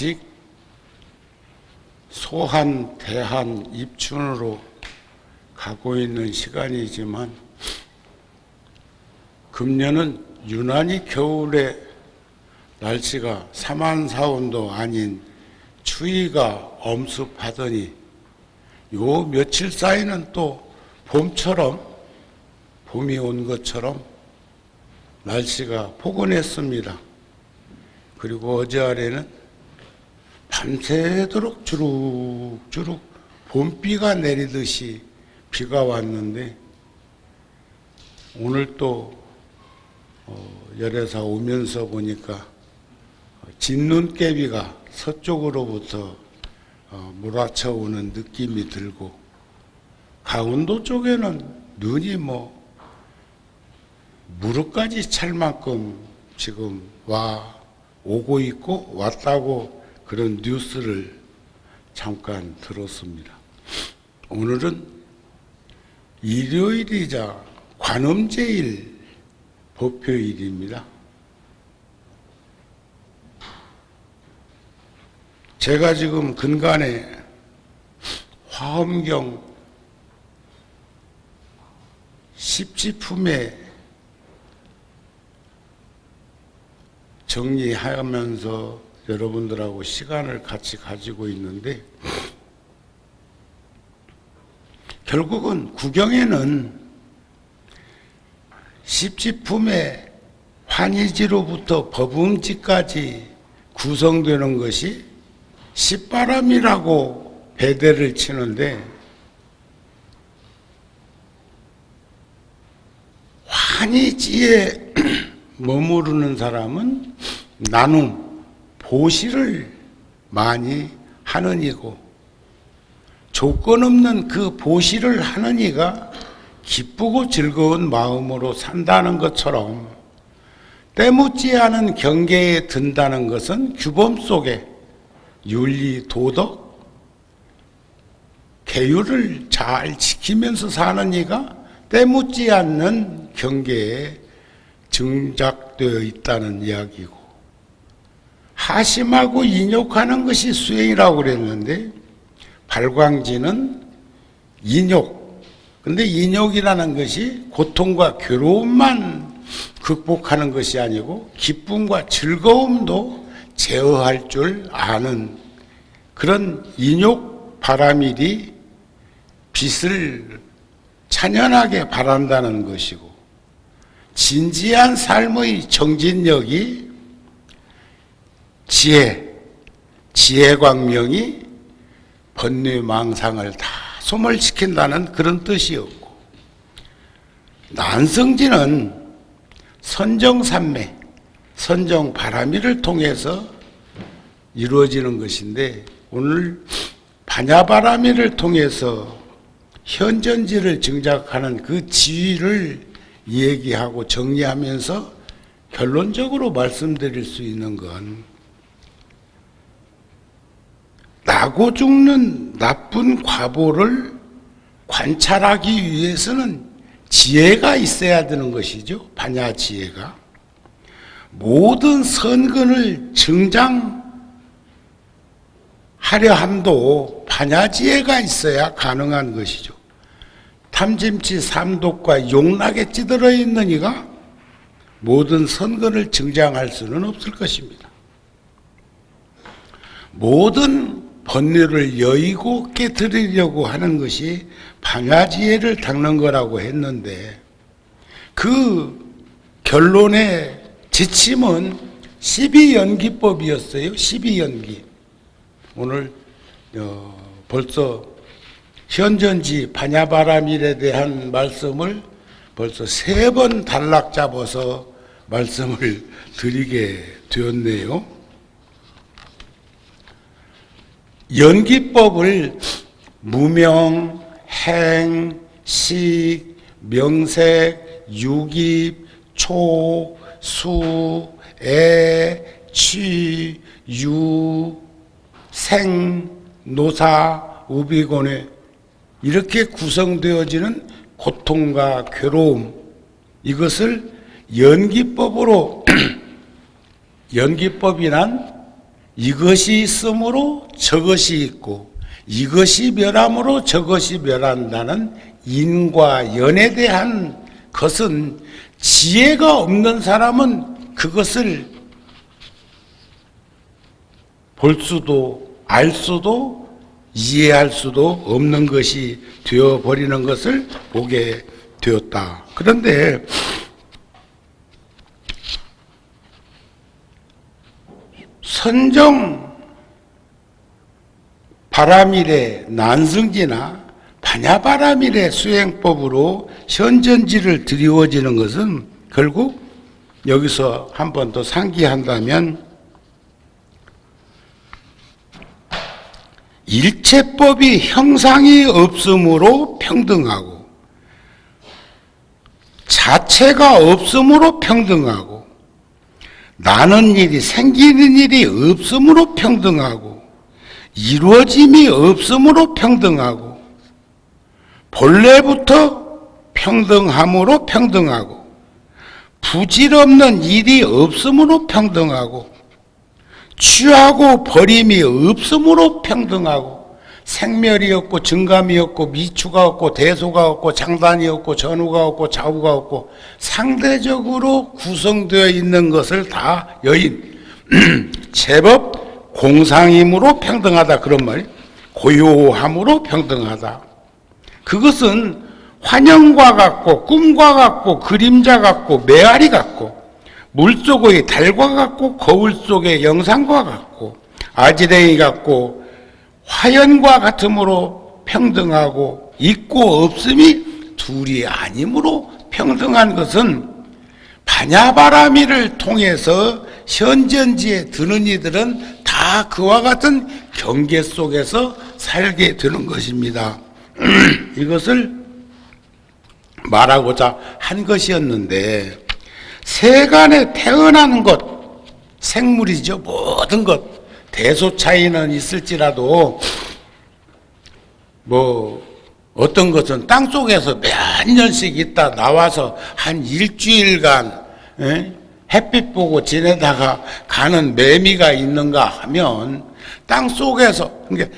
아직 소한, 대한, 입춘으로 가고 있는 시간이지만 금년은 유난히 겨울에 날씨가 사만사온도 아닌 추위가 엄습하더니 요 며칠 사이는 또 봄처럼, 봄이 온 것처럼 날씨가 포근했습니다. 그리고 어제 아래는 밤새도록 주룩주룩 봄비가 내리듯이 비가 왔는데 오늘 또 열애사 오면서 보니까 진눈깨비가 서쪽으로부터 몰아쳐오는 느낌이 들고 강원도 쪽에는 눈이 무릎까지 찰 만큼 지금 오고 있고 왔다고 그런 뉴스를 잠깐 들었습니다. 오늘은 일요일이자 관음제일 법표일입니다. 제가 지금 근간에 화엄경 10지품에 정리하면서 여러분들하고 시간을 같이 가지고 있는데 결국은 구경에는 십지품의 환희지로부터 법음지까지 구성되는 것이 십바람이라고 배대를 치는데 환희지에 머무르는 사람은 나눔, 보시를 많이 하는 이고 조건 없는 그 보시를 하는 이가 기쁘고 즐거운 마음으로 산다는 것처럼 때묻지 않은 경계에 든다는 것은 규범 속에 윤리, 도덕, 계율을 잘 지키면서 사는 이가 때묻지 않는 경계에 증작되어 있다는 이야기고 하심하고 인욕하는 것이 수행이라고 그랬는데 발광지는 인욕. 근데 인욕이라는 것이 고통과 괴로움만 극복하는 것이 아니고 기쁨과 즐거움도 제어할 줄 아는 그런 인욕 바라밀이 빛을 찬연하게 바란다는 것이고 진지한 삶의 정진력이 지혜 광명이 번뇌망상을 다 소멸시킨다는 그런 뜻이었고 난성지는 선정산매, 선정바라밀을 통해서 이루어지는 것인데 오늘 반야바라밀을 통해서 현전지를 증작하는 그 지위를 얘기하고 정리하면서 결론적으로 말씀드릴 수 있는 건 나고 죽는 나쁜 과보를 관찰하기 위해서는 지혜가 있어야 되는 것이죠. 반야 지혜가. 모든 선근을 증장하려 함도 반야 지혜가 있어야 가능한 것이죠. 탐짐치 삼독과 용락에 찌들어 있는 이가 모든 선근을 증장할 수는 없을 것입니다. 모든 번뇌를 여의고 깨뜨리려고 하는 것이 반야지혜를 닦는 거라고 했는데 그 결론의 지침은 12연기법이었어요. 12연기. 오늘 벌써 현전지 반야바라밀에 대한 말씀을 벌써 3번 단락 잡아서 말씀을 드리게 되었네요. 연기법을 무명, 행, 식, 명색, 유깁, 초, 수, 애, 취, 유, 생, 노사, 우비곤에 이렇게 구성되어지는 고통과 괴로움, 이것을 연기법으로 연기법이란 이것이 있으므로 저것이 있고 이것이 멸함으로 저것이 멸한다는 인과 연에 대한 것은 지혜가 없는 사람은 그것을 볼 수도 알 수도 이해할 수도 없는 것이 되어버리는 것을 보게 되었다. 그런데 선정 바람일의 난승지나 반야바람일의 수행법으로 현전지를 드리워지는 것은 결국 여기서 한 번 더 상기한다면 일체법이 형상이 없으므로 평등하고 자체가 없으므로 평등하고 나는 일이 생기는 일이 없으므로 평등하고 이루어짐이 없으므로 평등하고 본래부터 평등함으로 평등하고 부질없는 일이 없으므로 평등하고 취하고 버림이 없으므로 평등하고 생멸이 없고 증감이 없고 미추가 없고 대소가 없고 장단이 없고 전후가 없고 좌우가 없고 상대적으로 구성되어 있는 것을 다 여인 제법 공상임으로 평등하다 그런 말이 고요함으로 평등하다. 그것은 환영과 같고 꿈과 같고 그림자 같고 메아리 같고 물속의 달과 같고 거울 속의 영상과 같고 아지랭이 같고 화연과 같으므로 평등하고 있고 없음이 둘이 아니므로 평등한 것은 반야바라미를 통해서 현전지에 드는 이들은 다 그와 같은 경계 속에서 살게 되는 것입니다. 이것을 말하고자 한 것이었는데 세간에 태어나는 것, 생물이죠. 모든 것. 대소 차이는 있을지라도 어떤 것은 땅속에서 몇 년씩 있다 나와서 한 일주일간 햇빛 보고 지내다가 가는 매미가 있는가 하면 땅속에서 그러니까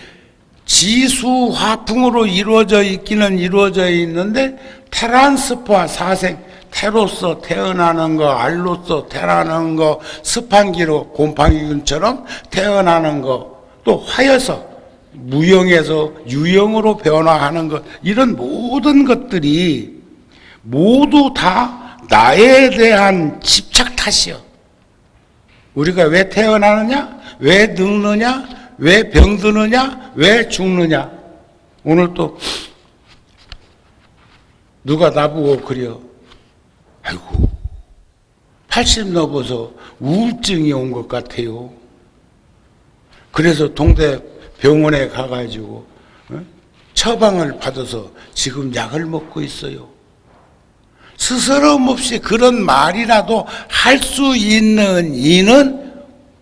지수 화풍으로 이루어져 있기는 이루어져 있는데 트랜스퍼 사생 태로서 태어나는 거, 알로서 태어나는 거, 스판기로 곰팡이균처럼 태어나는 거, 또 화여서 무형에서 유형으로 변화하는 것, 이런 모든 것들이 모두 다 나에 대한 집착 탓이요. 우리가 왜 태어나느냐? 왜 늙느냐? 왜 병드느냐? 왜 죽느냐? 오늘 또 누가 나보고 그래요. 아이고 80 넘어서 우울증이 온 것 같아요. 그래서 동대 병원에 가가지고 처방을 받아서 지금 약을 먹고 있어요. 스스럼 없이 그런 말이라도 할 수 있는 이는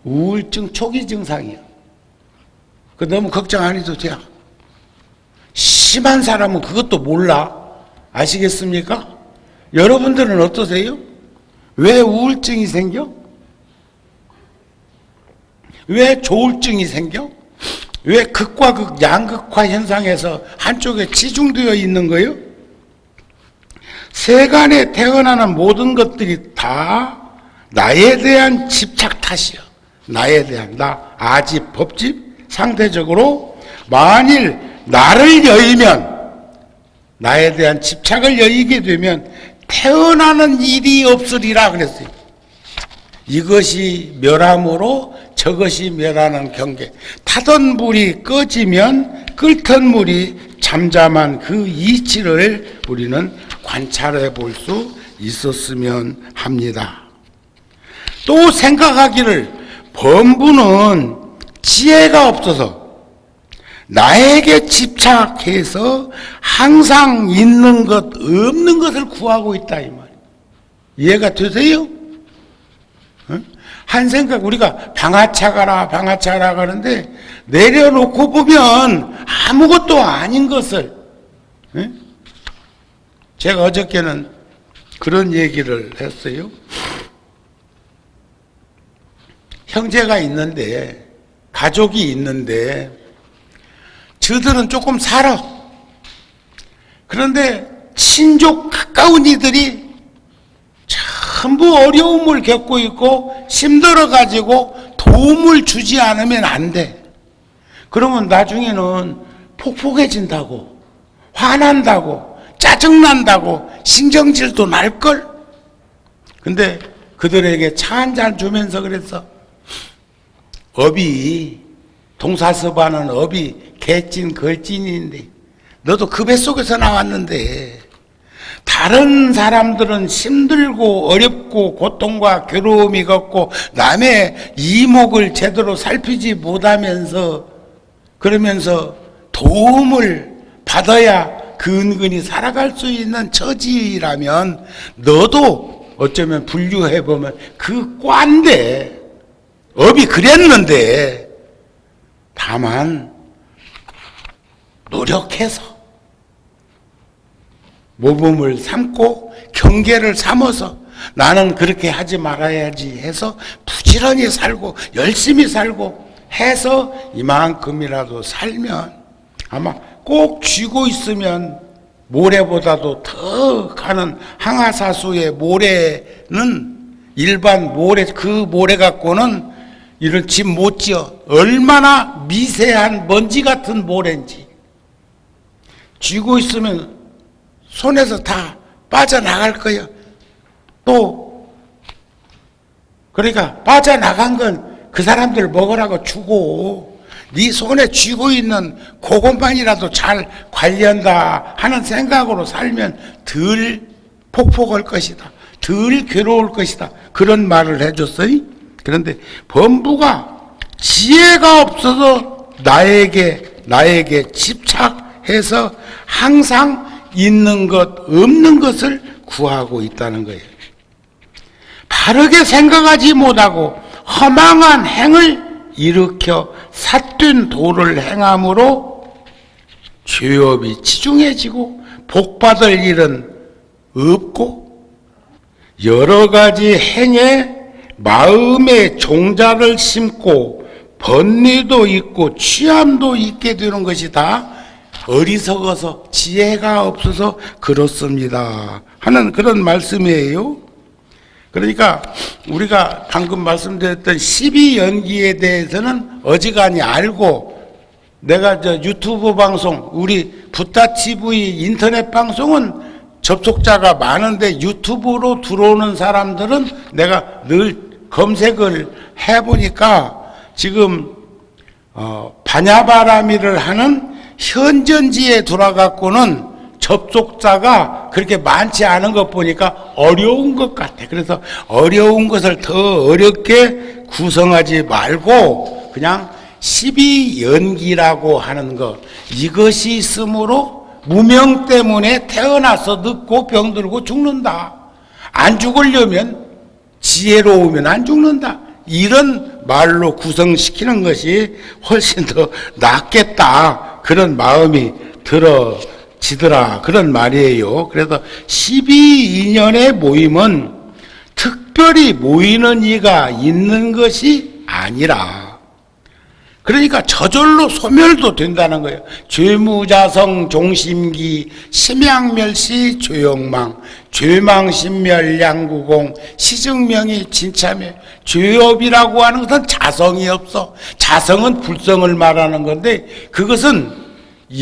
우울증 초기 증상이야. 그 너무 걱정 안 해도 돼. 심한 사람은 그것도 몰라. 아시겠습니까? 여러분들은 어떠세요? 왜 우울증이 생겨? 왜 조울증이 생겨? 왜 극과 극, 양극화 현상에서 한쪽에 치중되어 있는 거예요? 세간에 태어나는 모든 것들이 다 나에 대한 집착 탓이야. 나에 대한, 나, 아집, 법집, 상대적으로 만일 나를 여의면, 나에 대한 집착을 여의게 되면 태어나는 일이 없으리라 그랬어요. 이것이 멸함으로 저것이 멸하는 경계. 타던 불이 꺼지면 끓던 물이 잠잠한 그 이치를 우리는 관찰해 볼 수 있었으면 합니다. 또 생각하기를 범부는 지혜가 없어서 나에게 집착해서 항상 있는 것, 없는 것을 구하고 있다 이 말이에요. 이해가 되세요? 한 생각, 우리가 방아차 가라 하는데 내려놓고 보면 아무것도 아닌 것을, 제가 어저께는 그런 얘기를 했어요. 형제가 있는데 가족이 있는데 저들은 조금 살아. 그런데 친족 가까운 이들이 전부 어려움을 겪고 있고 힘들어 가지고 도움을 주지 않으면 안 돼. 그러면 나중에는 폭폭해진다고, 화난다고, 짜증난다고, 신경질도 날걸. 근데 그들에게 차 한 잔 주면서 그랬어. 업이, 동사섭하는 업이 개찐 걸찐인데 너도 그 뱃속에서 나왔는데 다른 사람들은 힘들고 어렵고 고통과 괴로움이 걷고 남의 이목을 제대로 살피지 못하면서 그러면서 도움을 받아야 근근히 살아갈 수 있는 처지라면 너도 어쩌면 분류해보면 그 과인데 업이 그랬는데 다만 노력해서 모범을 삼고 경계를 삼아서 나는 그렇게 하지 말아야지 해서 부지런히 살고 열심히 살고 해서 이만큼이라도 살면 아마 꼭 쥐고 있으면 모래보다도 더 가는 항아사수의 모래는 일반 모래, 그 모래 갖고는 이런 집 못 지어. 얼마나 미세한 먼지 같은 모래인지. 쥐고 있으면 손에서 다 빠져나갈 거예요. 또 그러니까 빠져나간 건 그 사람들 먹으라고 주고 네 손에 쥐고 있는 그것만이라도 잘 관리한다 하는 생각으로 살면 덜 폭폭할 것이다. 덜 괴로울 것이다. 그런 말을 해줬어요. 그런데 범부가 지혜가 없어서 나에게 집착해서 항상 있는 것 없는 것을 구하고 있다는 거예요. 바르게 생각하지 못하고 허망한 행을 일으켜 삿된 도를 행함으로 죄업이 치중해지고 복받을 일은 없고 여러 가지 행에 마음의 종자를 심고 번뇌도 있고 취함도 있게 되는 것이 다 어리석어서 지혜가 없어서 그렇습니다 하는 그런 말씀이에요. 그러니까 우리가 방금 말씀드렸던 12연기에 대해서는 어지간히 알고 내가 저 유튜브 방송 우리 부타TV 인터넷 방송은 접속자가 많은데 유튜브로 들어오는 사람들은 내가 늘 검색을 해보니까 지금 반야바라미를 하는 현전지에 들어가고는 접속자가 그렇게 많지 않은 것 보니까 어려운 것 같아. 그래서 어려운 것을 더 어렵게 구성하지 말고 그냥 12연기라고 하는 것 이것이 있으므로 무명 때문에 태어나서 늙고 병들고 죽는다. 안 죽으려면 지혜로우면 안 죽는다. 이런 말로 구성시키는 것이 훨씬 더 낫겠다. 그런 마음이 들어지더라. 그런 말이에요. 그래서 12인연의 모임은 특별히 모이는 이가 있는 것이 아니라 그러니까 저절로 소멸도 된다는 거예요. 죄무자성 종심기 심양멸시 죄욕망 죄망신멸 양구공 시증명이 진참해. 죄업이라고 하는 것은 자성이 없어. 자성은 불성을 말하는 건데 그것은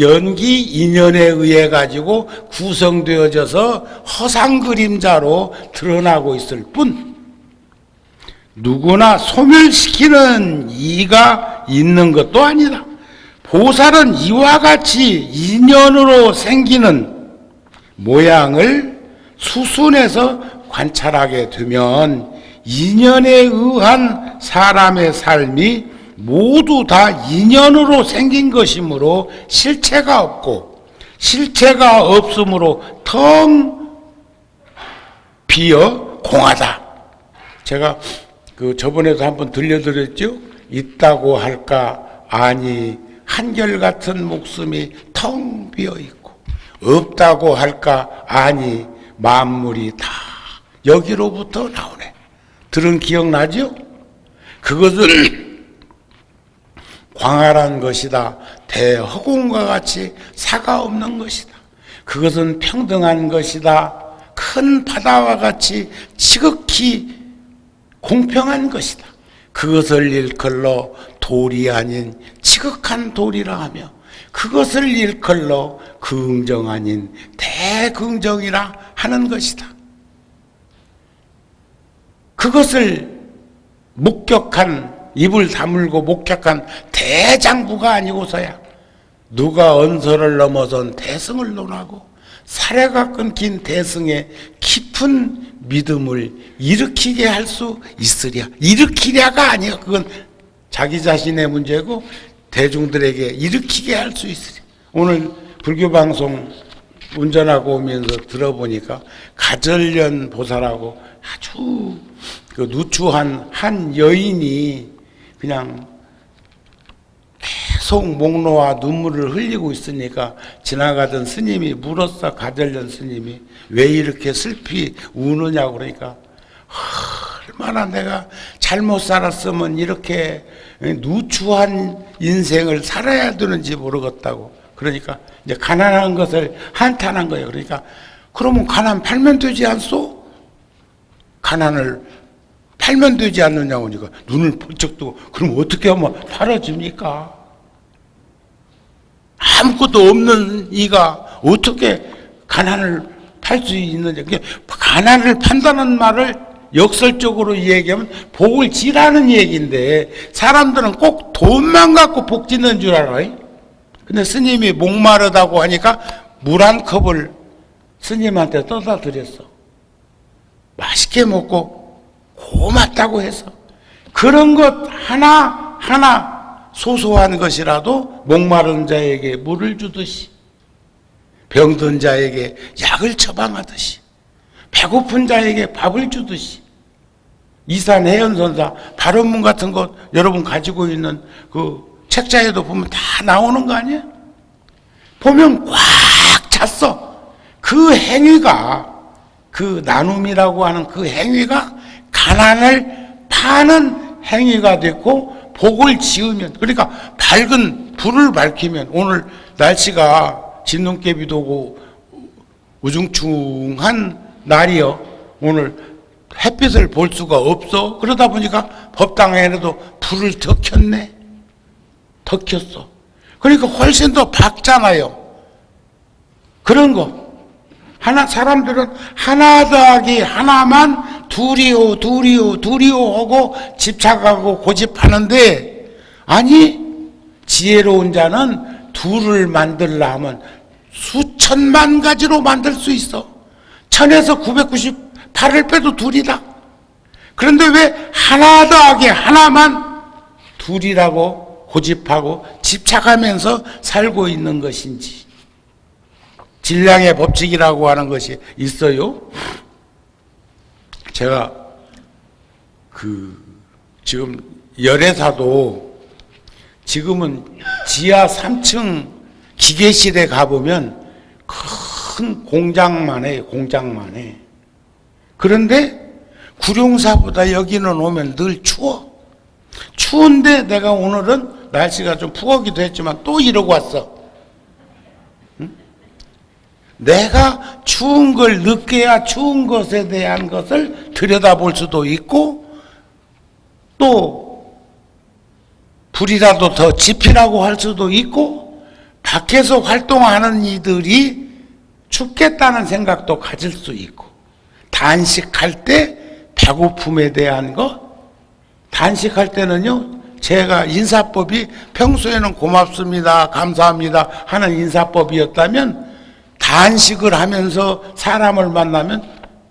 연기 인연에 의해 가지고 구성되어져서 허상 그림자로 드러나고 있을 뿐 누구나 소멸시키는 이가 있는 것도 아니다. 보살은 이와 같이 인연으로 생기는 모양을 수순해서 관찰하게 되면 인연에 의한 사람의 삶이 모두 다 인연으로 생긴 것이므로 실체가 없고 실체가 없으므로 텅 비어 공하다. 제가 저번에도 한번 들려드렸죠. 있다고 할까 아니 한결같은 목숨이 텅 비어 있고 없다고 할까 아니 만물이 다 여기로부터 나오네. 들은 기억나죠? 그것을 광활한 것이다. 대허공과 같이 사가 없는 것이다. 그것은 평등한 것이다. 큰 바다와 같이 지극히 공평한 것이다. 그것을 일컬러 돌이 아닌 지극한 돌이라 하며 그것을 일컬러 긍정 아닌 대긍정이라 하는 것이다. 그것을 목격한, 입을 다물고 목격한 대장부가 아니고서야 누가 언서를 넘어선 대승을 논하고 사례가 끊긴 대승의 깊은 믿음을 일으키게 할 수 있으랴. 일으키랴가 아니야. 그건 자기 자신의 문제고 대중들에게 일으키게 할 수 있으랴. 오늘 불교방송 운전하고 오면서 들어보니까 가절련 보살하고 아주 그 누추한 한 여인이 그냥 계속 목 놓아 눈물을 흘리고 있으니까 지나가던 스님이 물었어. 가절련 스님이 왜 이렇게 슬피 우느냐고. 그러니까 얼마나 내가 잘못 살았으면 이렇게 누추한 인생을 살아야 되는지 모르겠다고. 그러니까 이제 가난한 것을 한탄한 거예요. 그러니까 그러면 가난 팔면 되지 않소? 가난을 팔면 되지 않느냐고. 하니까 눈을 번쩍 뜨고 그럼 어떻게 하면 팔아집니까? 아무것도 없는 이가 어떻게 가난을 팔 수 있느냐. 가난을 판다는 말을 역설적으로 얘기하면 복을 지라는 얘기인데 사람들은 꼭 돈만 갖고 복 짓는 줄 알아요. 근데 스님이 목마르다고 하니까 물 한 컵을 스님한테 떠다 드렸어. 맛있게 먹고 고맙다고 해서 그런 것 하나하나 소소한 것이라도 목마른 자에게 물을 주듯이 병든 자에게 약을 처방하듯이 배고픈 자에게 밥을 주듯이 이산 해연선사 발언문 같은 것 여러분 가지고 있는 그 책자에도 보면 다 나오는 거 아니에요? 보면 꽉 찼어. 그 행위가, 그 나눔이라고 하는 그 행위가 가난을 파는 행위가 됐고 복을 지으면, 그러니까 밝은 불을 밝히면, 오늘 날씨가 진눈깨비도 오고 우중충한 날이요. 오늘 햇빛을 볼 수가 없어. 그러다 보니까 법당에도 불을 더 켰네. 더 켰어. 그러니까 훨씬 더 밝잖아요. 그런 거. 사람들은 하나 더하기 하나만 둘이요 하고 집착하고 고집하는데, 아니, 지혜로운 자는 둘을 만들라 하면 수천만 가지로 만들 수 있어. 1000에서 998을 빼도 둘이다. 그런데 왜 하나 더하기 하나만 둘이라고 고집하고 집착하면서 살고 있는 것인지. 질량의 법칙이라고 하는 것이 있어요. 제가 지금 열애사도 지금은 지하 3층 기계실에 가보면 큰 공장만 해. 그런데 구룡사보다 여기는 오면 늘 추워. 추운데 내가 오늘은 날씨가 좀 푸거기도 했지만 또 이러고 왔어. 응? 내가 추운 걸 느껴야 추운 것에 대한 것을 들여다볼 수도 있고, 또 불이라도 더 지피라고 할 수도 있고, 밖에서 활동하는 이들이 춥겠다는 생각도 가질 수 있고, 단식할 때 배고픔에 대한 것, 단식할 때는요, 제가 인사법이 평소에는 고맙습니다, 감사합니다 하는 인사법이었다면, 단식을 하면서 사람을 만나면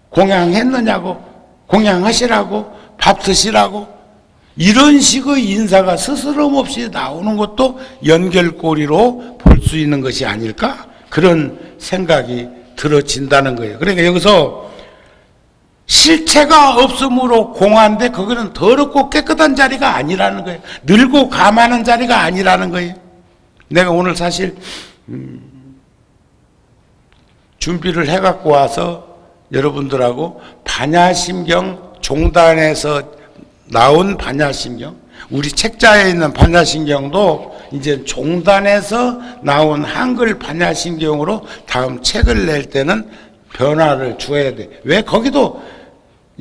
공양했느냐고, 공양하시라고, 밥 드시라고, 이런 식의 인사가 스스럼 없이 나오는 것도 연결고리로 볼 수 있는 것이 아닐까? 그런 생각이 들어진다는 거예요. 그러니까 여기서 실체가 없으므로 공한데 그거는 더럽고 깨끗한 자리가 아니라는 거예요. 늘고 감하는 자리가 아니라는 거예요. 내가 오늘 사실 준비를 해갖고 와서 여러분들하고 반야심경 종단에서 나온 반야심경, 우리 책자에 있는 반야신경도 이제 종단에서 나온 한글 반야신경으로 다음 책을 낼 때는 변화를 줘야 돼. 왜? 거기도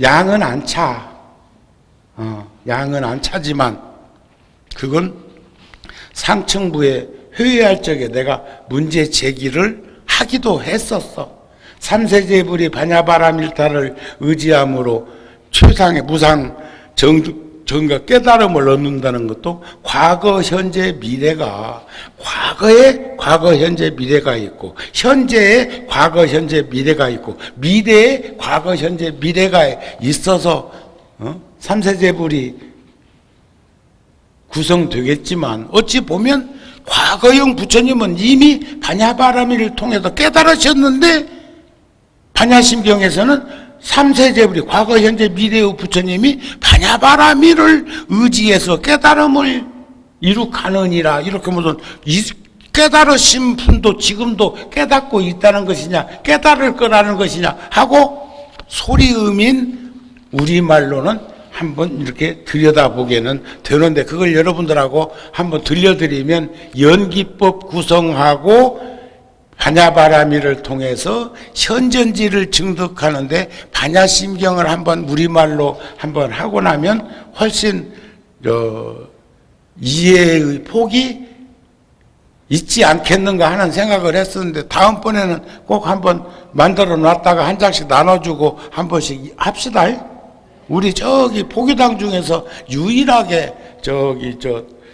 양은 안 차. 양은 안 차지만 그건 상층부에 회의할 적에 내가 문제 제기를 하기도 했었어. 삼세제불이 반야바라밀타를 의지함으로 최상의 무상 정과 깨달음을 얻는다는 것도 과거, 현재, 미래가 과거에 과거, 현재, 미래가 있고 현재에 과거, 현재, 미래가 있고 미래에 과거, 현재, 미래가 있어서 삼세제불이 구성되겠지만 어찌 보면 과거형 부처님은 이미 반야바라밀을 통해서 깨달으셨는데 반야심경에서는 삼세제불이 과거, 현재, 미래의 부처님이 반야바라밀을 의지해서 깨달음을 이룩하느니라 이렇게 무슨 깨달으신 분도 지금도 깨닫고 있다는 것이냐 깨달을 거라는 것이냐 하고 소리음인 우리말로는 한번 이렇게 들여다보게는 되는데 그걸 여러분들하고 한번 들려드리면 연기법 구성하고 반야바라밀을 통해서 현전지를 증득하는데 반야심경을 한번 우리말로 한번 하고 나면 훨씬 이해의 폭이 있지 않겠는가 하는 생각을 했었는데 다음번에는 꼭 한번 만들어 놨다가 한 장씩 나눠주고 한 번씩 합시다. 우리 저기 포교당 중에서 유일하게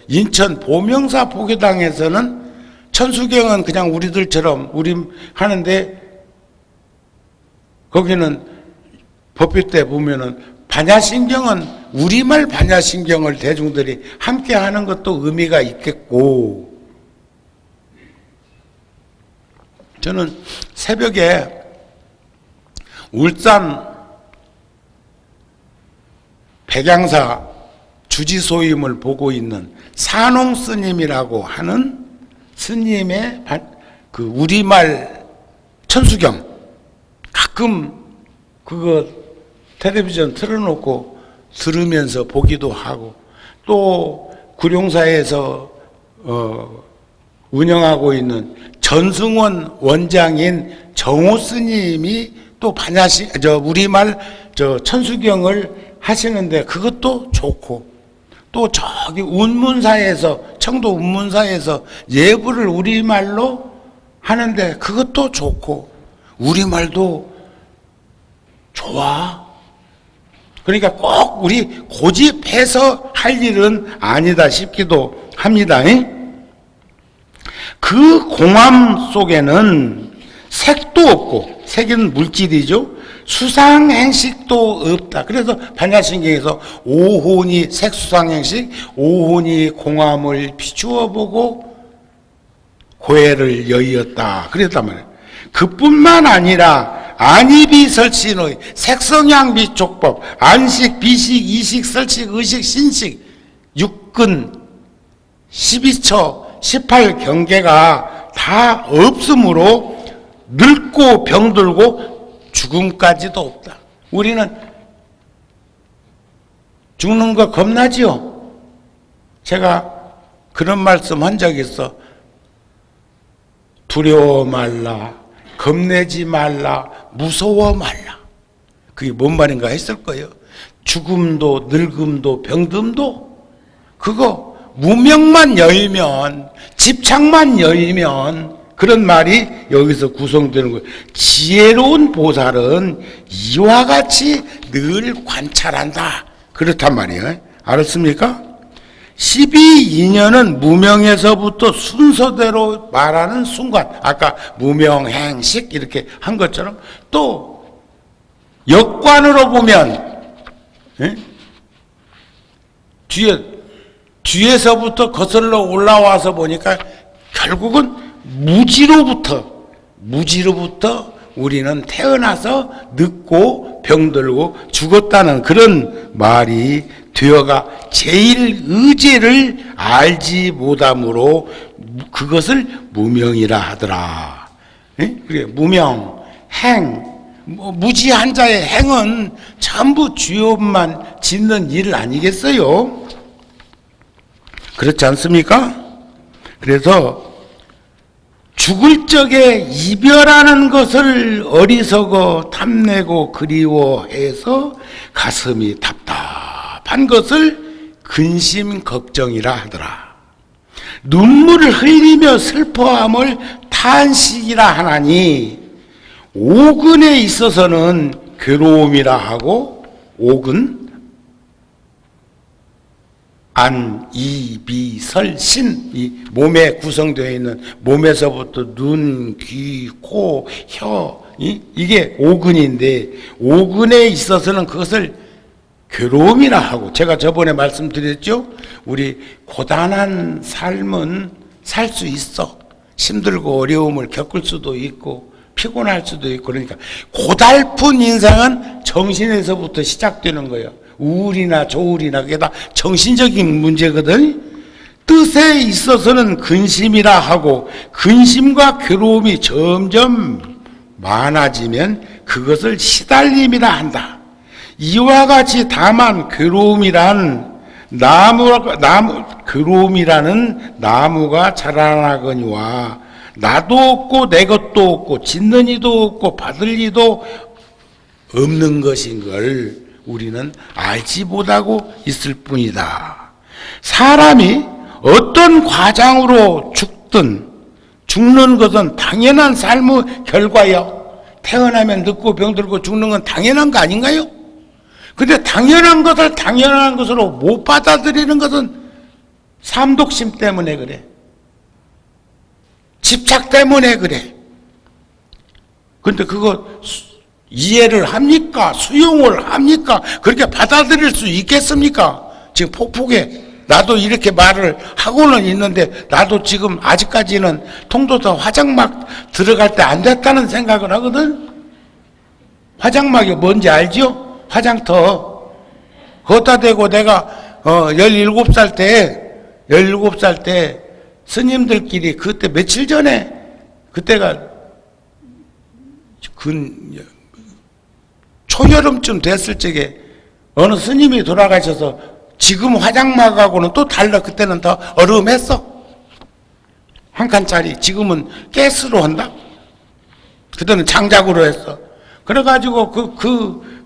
인천 보명사 포교당에서는 천수경은 그냥 우리들처럼 우리 하는데 거기는 법회 때 보면은 반야심경은 우리말 반야심경을 대중들이 함께 하는 것도 의미가 있겠고 저는 새벽에 울산 백양사 주지소임을 보고 있는 산홍 스님이라고 하는 스님의 그 우리말 천수경 가끔 그거 텔레비전 틀어놓고 들으면서 보기도 하고 또 구룡사에서 운영하고 있는 전승원 원장인 정호 스님이 또 우리말 천수경을 하시는데 그것도 좋고 또 저기 운문사에서 청도 운문사에서 예불을 우리말로 하는데 그것도 좋고 우리말도 좋아. 그러니까 꼭 우리 고집해서 할 일은 아니다 싶기도 합니다. 그 공함 속에는 색도 없고 색은 물질이죠. 수상행식도 없다. 그래서 반야심경에서 오혼이 색수상행식, 오혼이 공함을 비추어 보고 고해를 여의었다. 그랬단 말이에요. 그뿐만 아니라 안입이 설신의 색성향 비촉법, 안식, 비식, 이식, 설식, 의식, 신식, 육근, 12처, 18경계가 다 없으므로 늙고 병들고 죽음까지도 없다. 우리는 죽는 거 겁나지요? 제가 그런 말씀 한 적이 있어. 두려워 말라, 겁내지 말라, 무서워 말라. 그게 뭔 말인가 했을 거예요. 죽음도 늙음도 병듦도 그거 무명만 열면 집착만 열면 그런 말이 여기서 구성되는 거예요. 지혜로운 보살은 이와 같이 늘 관찰한다. 그렇단 말이에요. 알았습니까? 12인연은 무명에서부터 순서대로 말하는 순간 아까 무명행식 이렇게 한 것처럼 또 역관으로 보면 뒤에서부터 거슬러 올라와서 보니까 결국은 무지로부터 우리는 태어나서 늙고 병들고 죽었다는 그런 말이 되어가 제일 의제를 알지 못함으로 그것을 무명이라 하더라. 그래 무명, 행, 무지한 자의 행은 전부 죄업만 짓는 일 아니겠어요? 그렇지 않습니까? 그래서 죽을 적에 이별하는 것을 어리석어 탐내고 그리워해서 가슴이 답답한 것을 근심 걱정이라 하더라. 눈물을 흘리며 슬퍼함을 탄식이라 하나니 오근에 있어서는 괴로움이라 하고, 오근 안, 이, 비, 설, 신, 이 몸에 구성되어 있는 몸에서부터 눈, 귀, 코, 혀, 이게 오근인데, 오근에 있어서는 그것을 괴로움이라 하고, 제가 저번에 말씀드렸죠? 우리 고단한 삶은 살 수 있어. 힘들고 어려움을 겪을 수도 있고 피곤할 수도 있고, 그러니까 고달픈 인상은 정신에서부터 시작되는 거예요. 우울이나 조울이나 그게 다 정신적인 문제거든. 뜻에 있어서는 근심이라 하고, 근심과 괴로움이 점점 많아지면 그것을 시달림이라 한다. 이와 같이 다만 괴로움이란 괴로움이라는 나무가 자라나거니와 나도 없고 내 것도 없고 짓는 이도 없고 받을 이도 없는 것인 걸 우리는 알지 못하고 있을 뿐이다. 사람이 어떤 과장으로 죽는 것은 당연한 삶의 결과요. 태어나면 늙고 병들고 죽는 건 당연한 거 아닌가요? 근데 당연한 것을 당연한 것으로 못 받아들이는 것은 삼독심 때문에 그래. 집착 때문에 그래. 근데 그거 이해를 합니까? 수용을 합니까? 그렇게 받아들일 수 있겠습니까? 지금 폭폭에 나도 이렇게 말을 하고는 있는데, 나도 지금 아직까지는 통도사 화장막 들어갈 때 안 됐다는 생각을 하거든. 화장막이 뭔지 알죠? 화장터 거기다 대고 내가 17살 때 스님들끼리 그때 며칠 전에, 그때가 초여름쯤 됐을 적에 어느 스님이 돌아가셔서, 지금 화장막하고는 또 달라. 그때는 더 어려움했어. 한 칸짜리. 지금은 가스로 한다. 그때는 장작으로 했어. 그래가지고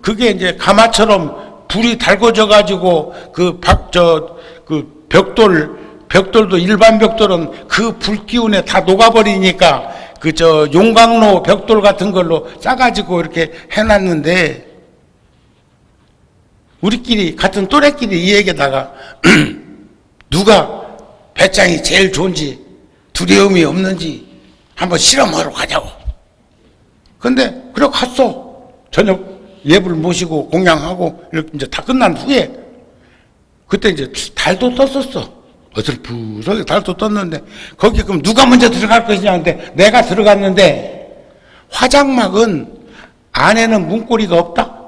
그게 이제 가마처럼 불이 달궈져 가지고 그 벽돌도 일반 벽돌은 그 불 기운에 다 녹아버리니까 용광로 벽돌 같은 걸로 싸가지고 이렇게 해놨는데, 우리끼리 같은 또래끼리 이 얘기다가 누가 배짱이 제일 좋은지 두려움이 없는지 한번 실험하러 가자고. 근데 그래 갔어. 저녁 예불 모시고 공양하고 이렇게 이제 다 끝난 후에, 그때 이제 달도 떴었어. 어슬프하게 달도 떴는데, 거기 그럼 누가 먼저 들어갈 것이냐 하는데, 내가 들어갔는데, 화장막은 안에는 문고리가 없다.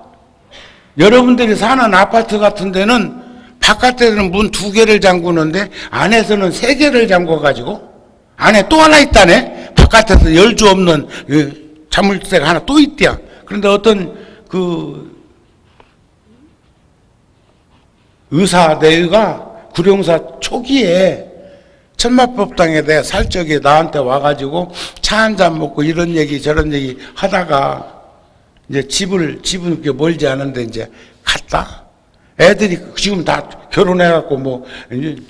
여러분들이 사는 아파트 같은 데는 바깥에는 문 2개를 잠그는데 안에서는 3개를 잠궈가지고, 안에 또 하나 있다네. 바깥에서 열주 없는 자물쇠가 하나 또 있대요. 그런데 어떤 의사내가 구룡사 초기에 천마법당에 대해 살적이 나한테 와가지고 차 한잔 먹고 이런 얘기 저런 얘기 하다가, 이제 집은 그렇게 멀지 않은데 이제 갔다. 애들이 지금 다 결혼해갖고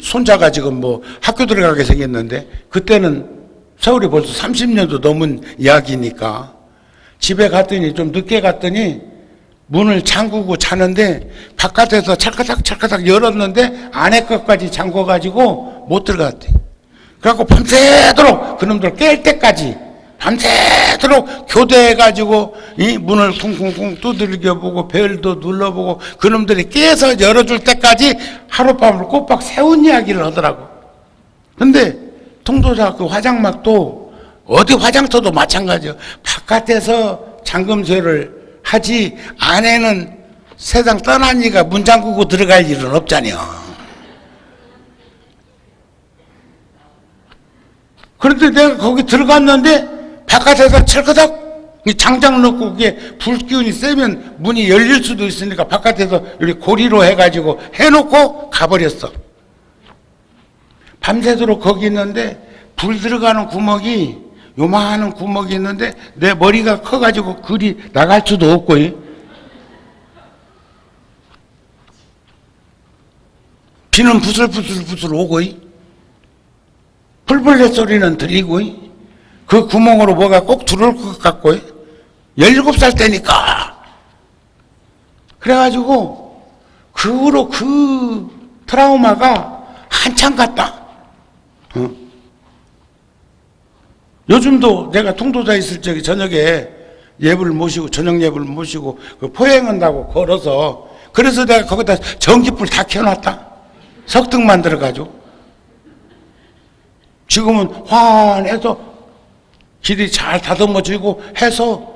손자가 지금 학교 들어가게 생겼는데, 그때는 세월이 벌써 30년도 넘은 이야기니까 집에 갔더니, 좀 늦게 갔더니 문을 잠그고 자는데 바깥에서 찰까닥 열었는데 안에 것까지 잠궈가지고 못 들어갔대. 그래갖고 밤새도록 그놈들 깰 때까지 밤새도록 교대해가지고 이 문을 쿵쿵쿵 두들겨보고 벨도 눌러보고 그놈들이 깨서 열어줄 때까지 하룻밤을 꼬박 세운 이야기를 하더라고. 근데 통도사 그 화장막도 어디 화장터도 마찬가지야. 바깥에서 잠금쇠를 하지 안에는 세상 떠난 이가 문 잠그고 들어갈 일은 없잖여. 그런데 내가 거기 들어갔는데 바깥에서 철거덕 장작 넣고 그게 불 기운이 세면 문이 열릴 수도 있으니까 바깥에서 이렇게 고리로 해가지고 해놓고 가버렸어. 밤새도록 거기 있는데 불 들어가는 구멍이 요만한 구멍이 있는데 내 머리가 커가지고 그리 나갈 수도 없고 비는 부슬부슬부슬 오고 불벌레 소리는 들리고 그 구멍으로 뭐가 꼭 들어올 것 같고 17살 때니까 그래가지고 그 후로 그 트라우마가 한참 갔다. 요즘도 내가 통도사 있을 적에 저녁에 예불을 모시고 저녁 예불을 모시고 그 포행한다고 걸어서 그래서 내가 거기다 전기불 다 켜놨다. 석등만 들어가지고 지금은 환해서 길이 잘 다듬어지고 해서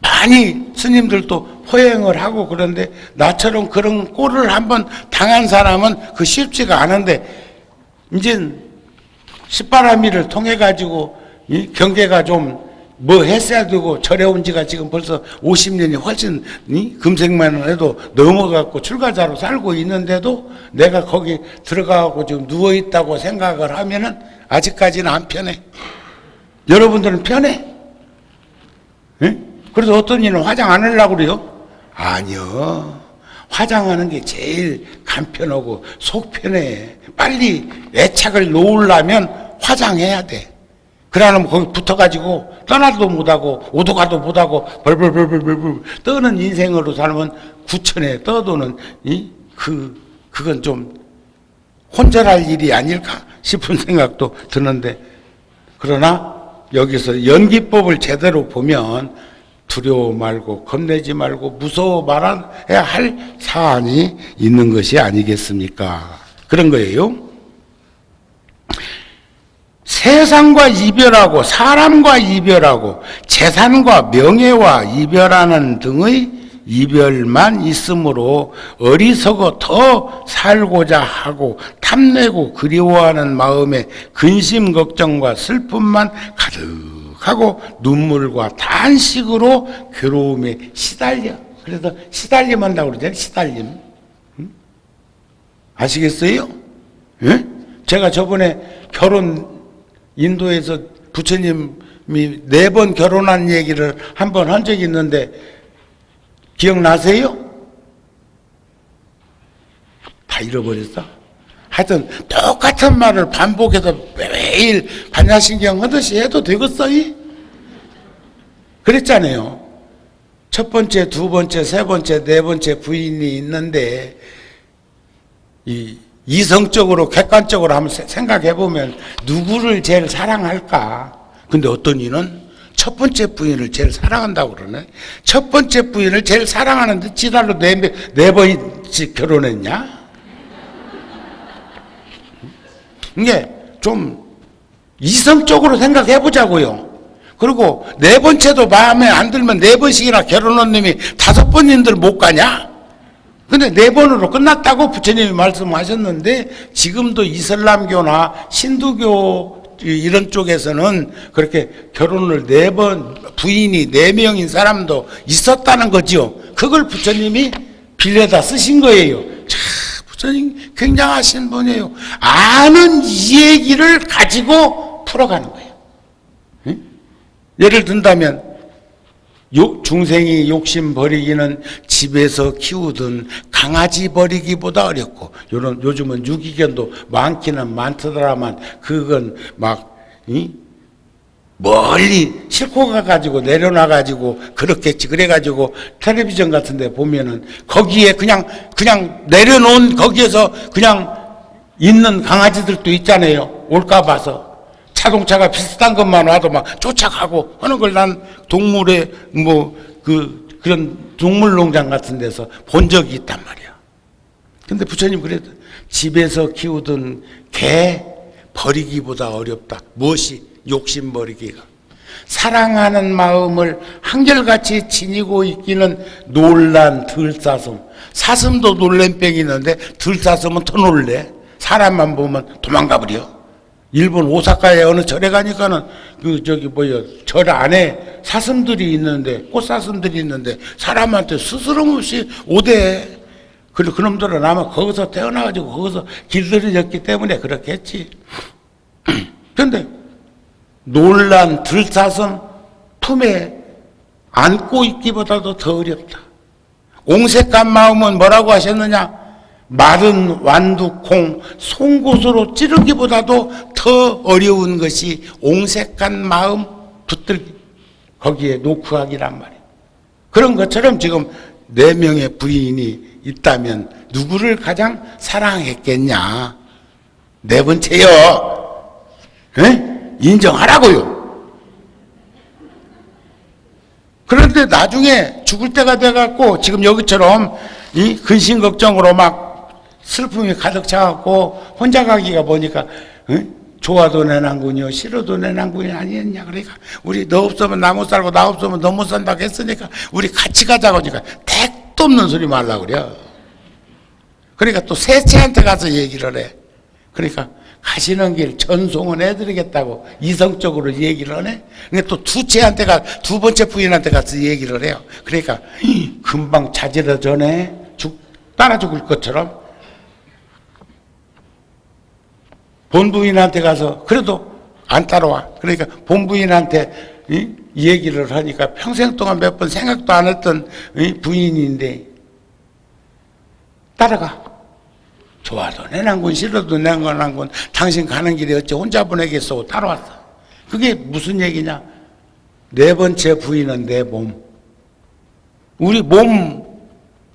많이 스님들도 포행을 하고 그런데 나처럼 그런 꼴을 한번 당한 사람은 그 쉽지가 않은데 이제 십바라미를 통해 가지고 이 경계가 좀 뭐 했어야 되고 절에 온 지가 지금 벌써 50년이 훨씬 금생만 해도 넘어갔고 출가자로 살고 있는데도 내가 거기 들어가고 지금 누워 있다고 생각을 하면은 아직까지는 안 편해. 여러분들은 편해? 응? 그래서 어떤 이는 화장 안 하려고 그래요? 아니요. 화장하는 게 제일 간편하고 속 편해. 빨리 애착을 놓으려면 화장해야 돼. 그러면 거기 붙어가지고 떠나도 못하고 오도가도 못하고 벌벌벌벌벌 떠는 인생으로 살면 구천에 떠도는 그건 좀 혼절할 일이 아닐까 싶은 생각도 드는데 그러나 여기서 연기법을 제대로 보면 두려워 말고 겁내지 말고 무서워 말아야 할 사안이 있는 것이 아니겠습니까? 그런 거예요. 세상과 이별하고 사람과 이별하고 재산과 명예와 이별하는 등의 이별만 있으므로 어리석어 더 살고자 하고 탐내고 그리워하는 마음에 근심 걱정과 슬픔만 가득하고 눈물과 탄식으로 괴로움에 시달려. 그래서 시달림 한다고 그러잖아요. 시달림. 아시겠어요? 예? 제가 저번에 인도에서 부처님이 4번 결혼한 얘기를 한 번 한 적이 있는데 기억나세요? 다 잃어버렸어? 하여튼 똑같은 말을 반복해서 매일 반야신경 하듯이 해도 되겠어요? 그랬잖아요. 첫 번째, 두 번째, 세 번째, 네 번째 부인이 있는데 이성적으로 객관적으로 한번 생각해 보면 누구를 제일 사랑할까? 근데 어떤 이는 첫 번째 부인을 제일 사랑한다고 그러네. 첫 번째 부인을 제일 사랑하는데 지달로 네 번씩 결혼했냐? 이게 좀 이성적으로 생각해 보자고요. 그리고 네 번째도 마음에 안 들면 4번씩이나 결혼한 놈이 5번인들 못 가냐? 근데 4번으로 끝났다고 부처님이 말씀하셨는데 지금도 이슬람교나 신두교 이런 쪽에서는 그렇게 결혼을 4번 부인이 4명인 사람도 있었다는 거죠. 그걸 부처님이 빌려다 쓰신 거예요. 참 부처님 굉장하신 분이에요. 아는 이 얘기를 가지고 풀어가는 거예요. 응? 예를 든다면 중생이 욕심 버리기는 집에서 키우던 강아지 버리기보다 어렵고 요즘은 유기견도 많기는 많더라만 그건 막 멀리 싣고 가가지고 내려놔가지고 그렇겠지. 그래가지고 텔레비전 같은 데 보면은 거기에 그냥 내려놓은 거기에서 그냥 있는 강아지들도 있잖아요. 올까 봐서. 자동차가 비슷한 것만 와도 막 쫓아가고 하는 걸 난 동물의 그런 동물농장 같은 데서 본 적이 있단 말이야. 근데 부처님 그래도 집에서 키우던 개 버리기보다 어렵다. 무엇이? 욕심 버리기가. 사랑하는 마음을 한결같이 지니고 있기는 놀란 들사슴. 사슴도 놀랜병이 있는데 들사슴은 더 놀래. 사람만 보면 도망가 버려. 일본 오사카에 어느 절에 가니까는 절 안에 사슴들이 있는데 꽃사슴들이 있는데 사람한테 스스럼 없이 오대. 그리고 그놈들은 아마 거기서 태어나가지고 거기서 길들여졌기 때문에 그렇겠지. 그런데 놀란 들사선 품에 안고 있기보다도 더 어렵다. 옹색한 마음은 뭐라고 하셨느냐? 마른 완두콩 송곳으로 찌르기보다도 더 어려운 것이 옹색한 마음 붙들기, 거기에 노크하기란 말이에요. 그런 것처럼 지금 4명의 부인이 있다면 누구를 가장 사랑했겠냐? 4번째요. 인정하라고요. 그런데 나중에 죽을 때가 돼갖고 지금 여기처럼 이 근심 걱정으로 막 슬픔이 가득 차갖고 혼자 가기가 보니까 좋아도 내 난군이요 싫어도 내 난군이 아니었냐. 그러니까 우리 너 없으면 나 못 살고 나 없으면 너 못 산다고 했으니까 우리 같이 가자고 하니까 택도 없는 소리 말라고 그래. 그러니까 또 셋째한테 가서 얘기를 해. 그러니까 가시는 길 전송은 해드리겠다고 이성적으로 얘기를 하네. 그러니까 또 두 번째 부인한테 가서 얘기를 해요. 그러니까 금방 자지러져네. 따라 죽을 것처럼. 본부인한테 가서 그래도 안 따라와. 그러니까 본부인한테 얘기를 하니까 평생 동안 몇 번 생각도 안 했던 부인인데 따라가. 좋아도 내 난군 싫어도 내 난군 당신 가는 길에 어찌 혼자 보내겠어. 따라왔어. 그게 무슨 얘기냐? 4번째 부인은 내 몸. 우리 몸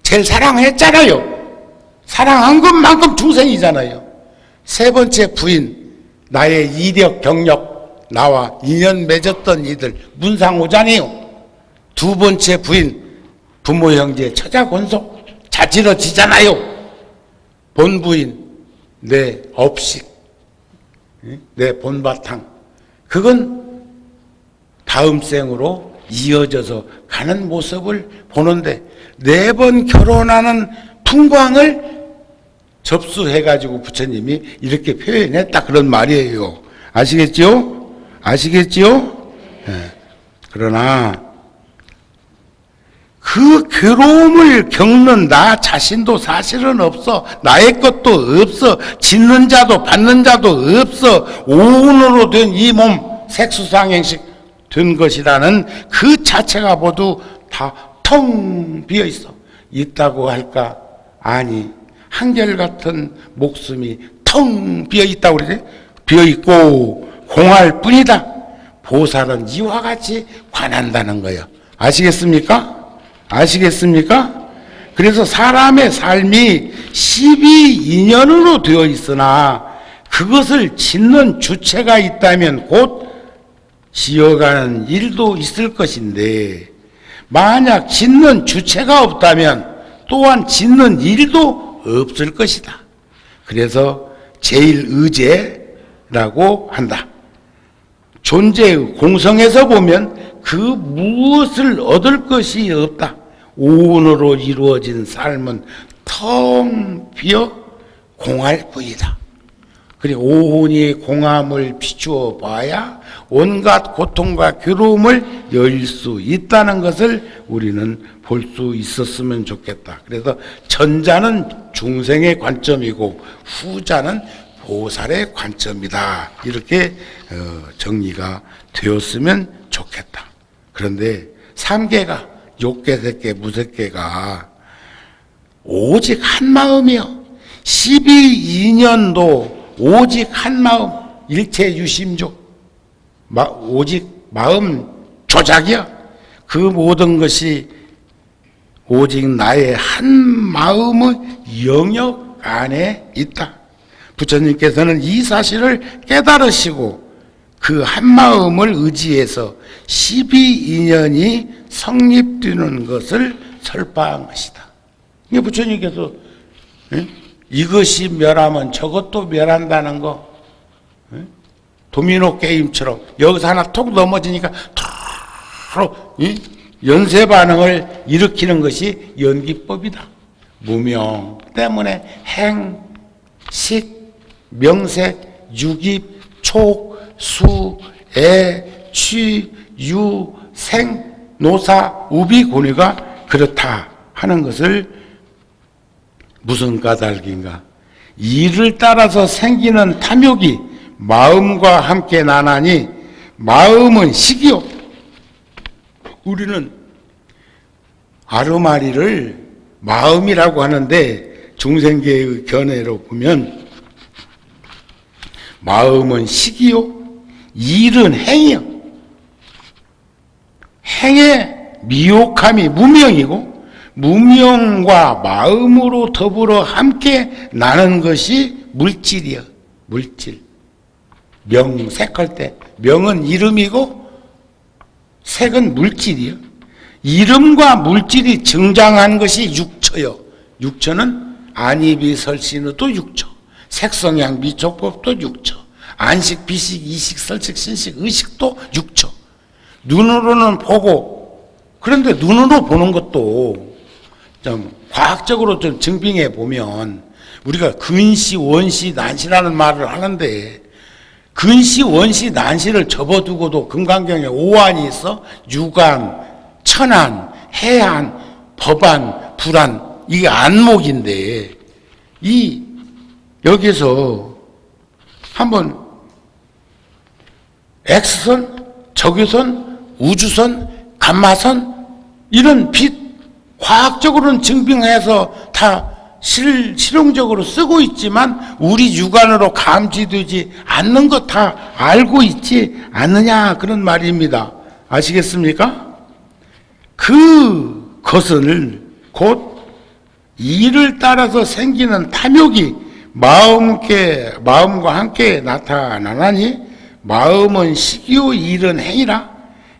제일 사랑했잖아요. 사랑한 것만큼 중생이잖아요. 3번째 부인, 나의 이력 경력, 나와 인연 맺었던 이들 문상오잖아요. 2번째 부인, 부모 형제 처자 권속 자지러지잖아요. 본부인, 내 업식, 내 본바탕, 그건 다음 생으로 이어져서 가는 모습을 보는데 4번 결혼하는 풍광을 접수해가지고 부처님이 이렇게 표현했다 그런 말이에요. 아시겠죠? 아시겠죠? 네. 그러나 그 괴로움을 겪는 나 자신도 사실은 없어. 나의 것도 없어. 짓는 자도 받는 자도 없어. 오운으로 된 이 몸 색수상행식 된 것이라는 그 자체가 모두 다 텅 비어 있어. 있다고 할까? 아니, 한결같은 목숨이 텅 비어 있다고 그러지? 비어 있고 공할 뿐이다. 보살은 이와 같이 관한다는 거예요. 아시겠습니까? 아시겠습니까? 그래서 사람의 삶이 12인연으로 되어 있으나 그것을 짓는 주체가 있다면 곧 지어가는 일도 있을 것인데 만약 짓는 주체가 없다면 또한 짓는 일도 없을 것이다. 그래서 제일의제라고 한다. 존재의 공성에서 보면 그 무엇을 얻을 것이 없다. 오운으로 이루어진 삶은 텅 비어 공할 뿐이다. 그리고 오운이 공함을 비추어 봐야 온갖 고통과 괴로움을 여길 수 있다는 것을 우리는 볼 수 있었으면 좋겠다. 그래서 전자는 중생의 관점이고 후자는 보살의 관점이다. 이렇게 정리가 되었으면 좋겠다. 그런데 3계가 욕계, 색계, 무색계가 오직 한 마음이요. 12인연도 오직 한 마음, 일체유심조, 오직 마음 조작이야. 그 모든 것이 오직 나의 한 마음의 영역 안에 있다. 부처님께서는 이 사실을 깨달으시고 그 한 마음을 의지해서 12인연이 성립되는 것을 설파한 것이다. 이게 부처님께서 이것이 멸하면 저것도 멸한다는 거, 도미노 게임처럼 여기서 하나 톡 넘어지니까 톡 연쇄 반응을 일으키는 것이 연기법이다. 무명 때문에 행, 식, 명색, 유깁, 촉, 수, 애, 취, 유, 생, 노사, 우비, 고뇌가 그렇다 하는 것을 무슨 까닭인가? 이를 따라서 생기는 탐욕이 마음과 함께 나나니 마음은 식이요. 우리는 아르마리를 마음이라고 하는데 중생계의 견해로 보면 마음은 식이요. 일은 행이요. 행의 미혹함이 무명이고 무명과 마음으로 더불어 함께 나는 것이 물질이요. 물질. 명색할 때 명은 이름이고 색은 물질이요. 이름과 물질이 증장한 것이 육처요. 육처는 안이비설신의도 육처, 색성향 미촉법도 육처, 안식 비식 이식 설식 신식 의식도 육처. 눈으로는 보고, 그런데 눈으로 보는 것도 좀 과학적으로 좀 증빙해 보면 우리가 근시 원시 난시라는 말을 하는데 근시 원시 난시를 접어두고도 금강경에 오한이 있어. 유관, 천안, 해안, 법안, 불안, 이게 안목인데 여기서 한번 X선, 적유선, 우주선, 감마선 이런 빛 과학적으로는 증빙해서 다 실용적으로 쓰고 있지만 우리 육안으로 감지되지 않는 것 다 알고 있지 않느냐 그런 말입니다. 아시겠습니까? 그것을 곧 이를 따라서 생기는 탐욕이 마음과 함께 나타나나니 마음은 식이요 일은 행이라.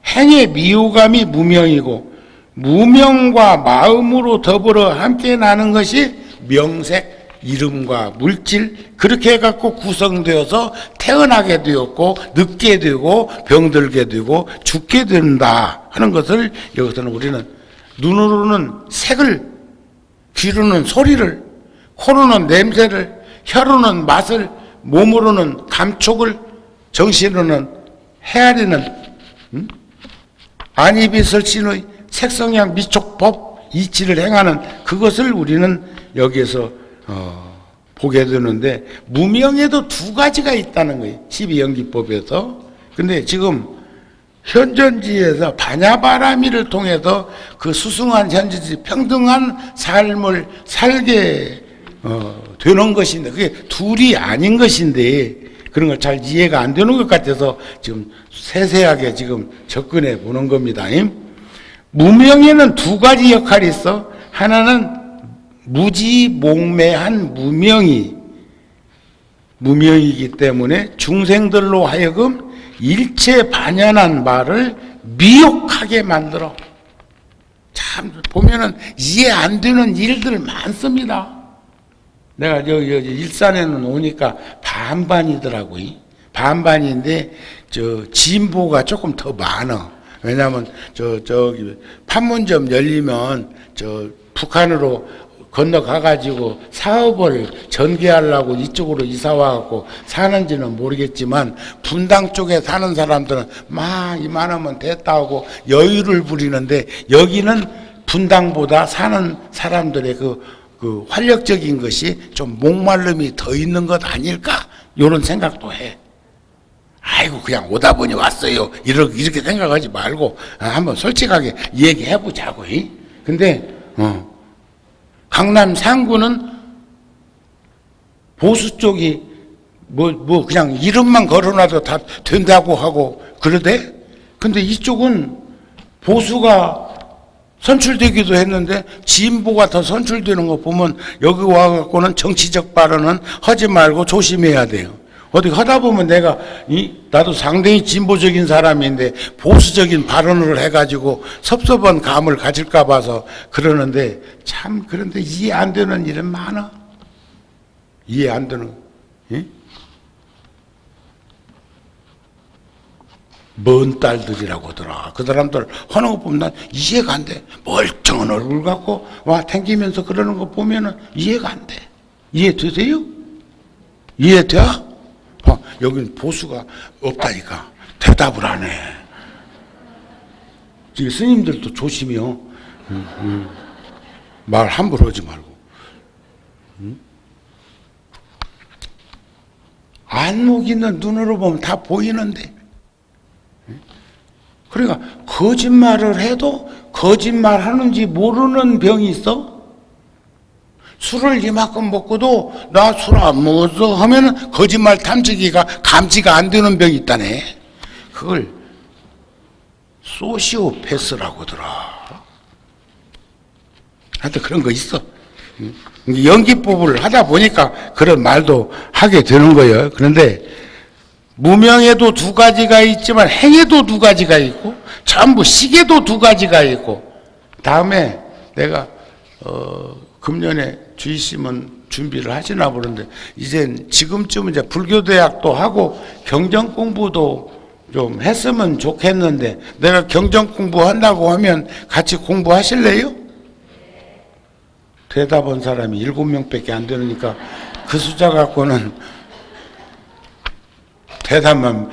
행의 미호감이 무명이고 무명과 마음으로 더불어 함께 나는 것이 명색, 이름과 물질, 그렇게 해갖고 구성되어서 태어나게 되었고 늙게 되고 병들게 되고 죽게 된다 하는 것을 여기서는 우리는 눈으로는 색을, 귀로는 소리를, 코로는 냄새를, 혀로는 맛을, 몸으로는 감촉을, 정신으로는 헤아리는 안이비설신의 색성향 미촉법 이치를 행하는 그것을 우리는 여기에서 보게 되는데 무명에도 두 가지가 있다는 거예요. 12연기법에서. 근데 지금 현전지에서 반야바라미를 통해서 그 수승한 현전지 평등한 삶을 살게 되는 것인데 그게 둘이 아닌 것인데 그런 걸 잘 이해가 안 되는 것 같아서 지금 세세하게 지금 접근해 보는 겁니다. 무명에는 두 가지 역할이 있어. 하나는 무지몽매한 무명이기 때문에 중생들로 하여금 일체 반연한 말을 미혹하게 만들어. 참 보면은 이해 안 되는 일들 많습니다. 내가 여기 일산에는 오니까 반반이더라고. 반반인데 진보가 조금 더 많아. 왜냐하면 저기 판문점 열리면 북한으로 건너가가지고 사업을 전개하려고 이쪽으로 이사와갖고 사는지는 모르겠지만 분당 쪽에 사는 사람들은 막 이만하면 됐다 하고 여유를 부리는데 여기는 분당보다 사는 사람들의 그 활력적인 것이 좀 목마름이 더 있는 것 아닐까? 이런 생각도 해. 아이고 그냥 오다 보니 왔어요. 이렇게 생각하지 말고 한번 솔직하게 얘기해보자고. 근데 강남 상구는 보수 쪽이 뭐 그냥 이름만 걸어놔도 다 된다고 하고 그러대. 근데 이쪽은 보수가 선출되기도 했는데 진보가 더 선출되는 거 보면 여기 와갖고는 정치적 발언은 하지 말고 조심해야 돼요. 어디 하다 보면 나도 상당히 진보적인 사람인데 보수적인 발언을 해가지고 섭섭한 감을 가질까 봐서 그러는데 참 그런데 이해 안 되는 일은 많아. 이해 안 되는. 먼 딸들이라고 하더라. 그 사람들 하는 거 보면 난 이해가 안 돼. 멀쩡한 얼굴 갖고 와 탱기면서 그러는 거 보면은 이해가 안 돼. 이해되세요? 이해돼? 여기는 보수가 없다니까 대답을 안 해. 지금 스님들도 조심해요. 말 함부로 하지 말고. 안목 있는 눈으로 보면 다 보이는데. 그러니까 거짓말을 해도 거짓말 하는지 모르는 병이 있어. 술을 이만큼 먹고도 나 술 안 먹었어 하면 거짓말 탐지기가 감지가 안 되는 병이 있다네. 그걸 소시오패스라고 하더라. 하여튼 그런 거 있어. 연기법을 하다 보니까 그런 말도 하게 되는 거예요. 그런데 무명에도 두 가지가 있지만 행에도 두 가지가 있고 전부 식에도 두 가지가 있고, 다음에 내가 금년에 주의심은 준비를 하시나 보는데, 이젠 지금쯤은 이제 불교대학도 하고 경전 공부도 좀 했으면 좋겠는데, 내가 경전 공부한다고 하면 같이 공부하실래요? 대답한 사람이 7명밖에 안 되니까 그 숫자 갖고는 대답만,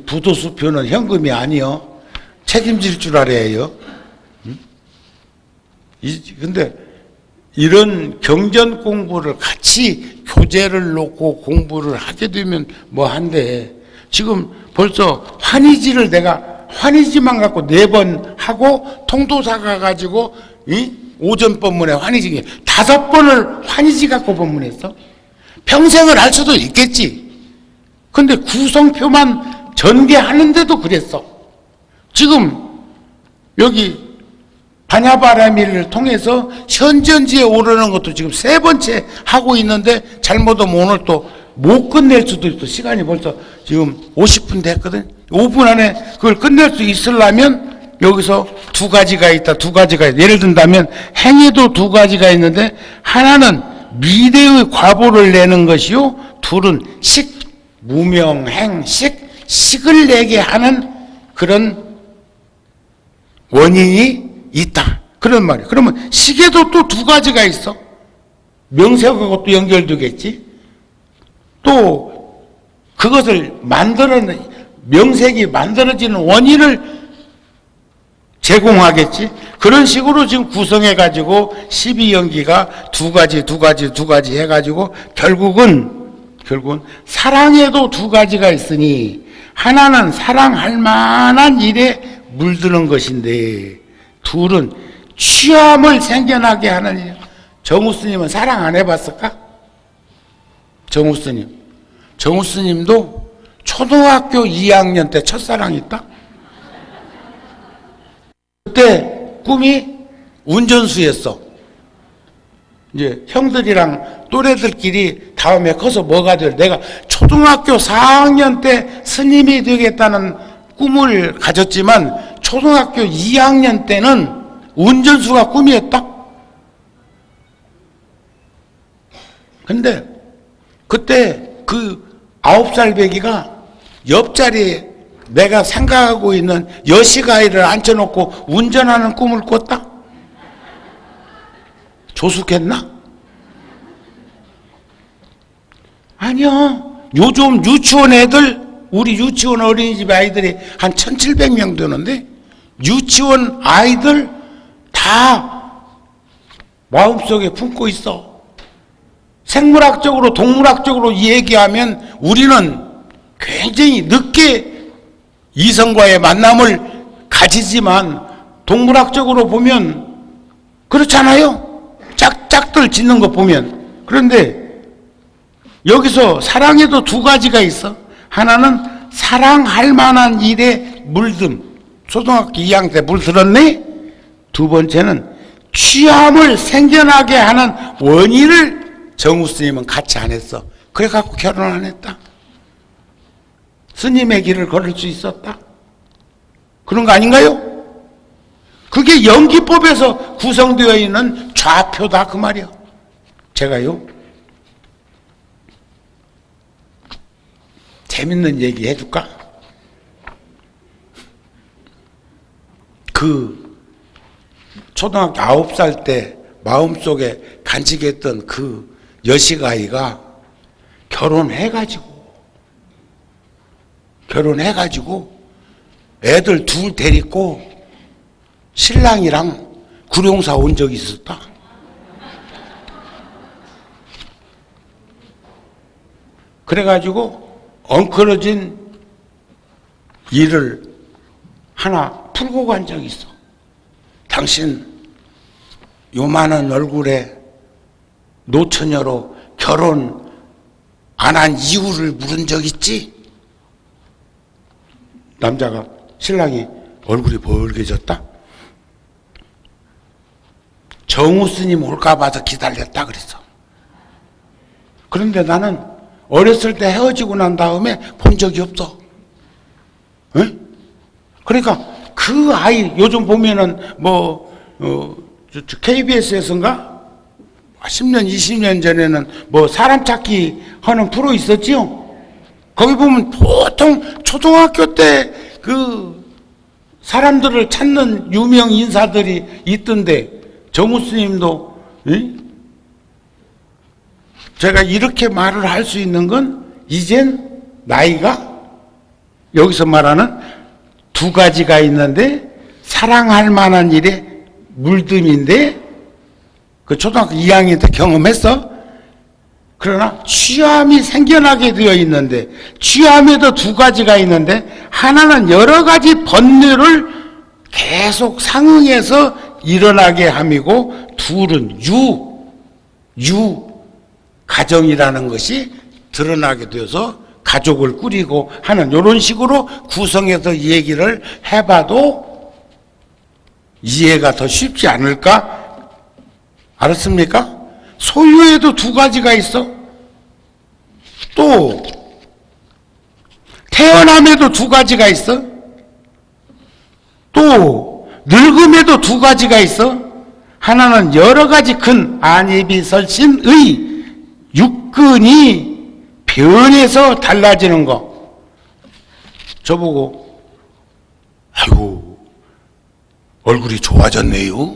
부도수표는 현금이 아니요. 책임질 줄 알아요. 근데 이런 경전 공부를 같이 교재를 놓고 공부를 하게 되면 뭐 한데, 지금 벌써 환희지를 내가 환희지만 갖고 4번 하고 통도사 가가지고 오전 법문에 환희지 5번을 환희지 갖고 법문했어. 평생을 할 수도 있겠지. 근데 구성표만 전개하는데도 그랬어. 지금 여기 반야바라밀을 통해서 현전지에 오르는 것도 지금 3번째 하고 있는데, 잘못하면 오늘 또 못 끝낼 수도 있어. 시간이 벌써 지금 50분 됐거든. 5분 안에 그걸 끝낼 수 있으려면 여기서 두 가지가 있다. 두 가지가 있다. 예를 든다면 행위도 두 가지가 있는데, 하나는 미래의 과보를 내는 것이요, 둘은 식, 무명행, 식을 내게 하는 그런 원인이 있다. 그런 말이에요. 그러면 식에도 또 두 가지가 있어. 명색하고 또 연결되겠지. 또 그것을 만드는, 명색이 만들어지는 원인을 제공하겠지. 그런 식으로 지금 구성해가지고 12연기가 두 가지 해가지고 결국은 사랑에도 두 가지가 있으니, 하나는 사랑할 만한 일에 물드는 것인데, 둘은 취함을 생겨나게 하는 일. 정우 스님은 사랑 안 해봤을까? 정우 스님도 초등학교 2학년 때 첫사랑이 있다? 그때 꿈이 운전수였어. 이제 형들이랑 또래들끼리 다음에 커서 뭐가 될, 내가 초등학교 4학년 때 스님이 되겠다는 꿈을 가졌지만 초등학교 2학년 때는 운전수가 꿈이었다. 근데 그때 그 9살 배기가 옆자리에 내가 생각하고 있는 여시가이를 앉혀놓고 운전하는 꿈을 꿨다? 조숙했나? 아니야. 요즘 유치원 애들, 우리 유치원 어린이집 아이들이 한 1700명 되는데, 유치원 아이들 다 마음속에 품고 있어. 생물학적으로 동물학적으로 얘기하면 우리는 굉장히 늦게 이성과의 만남을 가지지만, 동물학적으로 보면 그렇잖아요. 짝짝들 짓는 거 보면. 그런데 여기서 사랑에도 두 가지가 있어. 하나는 사랑할 만한 일에 물듦. 초등학교 2학년 때 물들었네. 두 번째는 취함을 생겨나게 하는 원인을 정우 스님은 같이 안 했어. 그래갖고 결혼 안 했다. 스님의 길을 걸을 수 있었다. 그런 거 아닌가요? 그게 연기법에서 구성되어 있는 좌표다, 그 말이요. 제가요, 재밌는 얘기 해줄까? 그 초등학교 9살 때 마음속에 간직했던 그 여시가이가 결혼해가지고 애들 둘 데리고 신랑이랑 구룡사 온 적이 있었다. 그래가지고 엉클어진 일을 하나 풀고 간 적이 있어. 당신 요만한 얼굴에 노처녀로 결혼 안 한 이유를 물은 적 있지? 남자가, 신랑이 얼굴이 벌개졌다? 정우 스님 올까 봐서 기다렸다 그랬어. 그런데 나는 어렸을 때 헤어지고 난 다음에 본 적이 없어. 에? 그러니까 그 아이, 요즘 보면은 KBS에서인가? 10년, 20년 전에는 사람 찾기 하는 프로 있었지요? 거기 보면 보통 초등학교 때 그 사람들을 찾는 유명 인사들이 있던데, 정우 스님도, 제가 이렇게 말을 할 수 있는 건 이젠 나이가 여기서 말하는 두 가지가 있는데, 사랑할 만한 일에 물듦인데, 그 초등학교 2학년 때 경험했어? 그러나 취함이 생겨나게 되어 있는데, 취함에도 두 가지가 있는데, 하나는 여러 가지 번뇌를 계속 상응해서 일어나게 함이고, 둘은 가정이라는 것이 드러나게 되어서 가족을 꾸리고 하는 이런 식으로 구성해서 얘기를 해봐도 이해가 더 쉽지 않을까? 알았습니까? 소유에도 두 가지가 있어. 또 태어남에도 두 가지가 있어. 또 늙음에도 두 가지가 있어. 하나는 여러 가지 큰 안이비설신의 육근이 변해서 달라지는 거. 저보고, 아이고 얼굴이 좋아졌네요.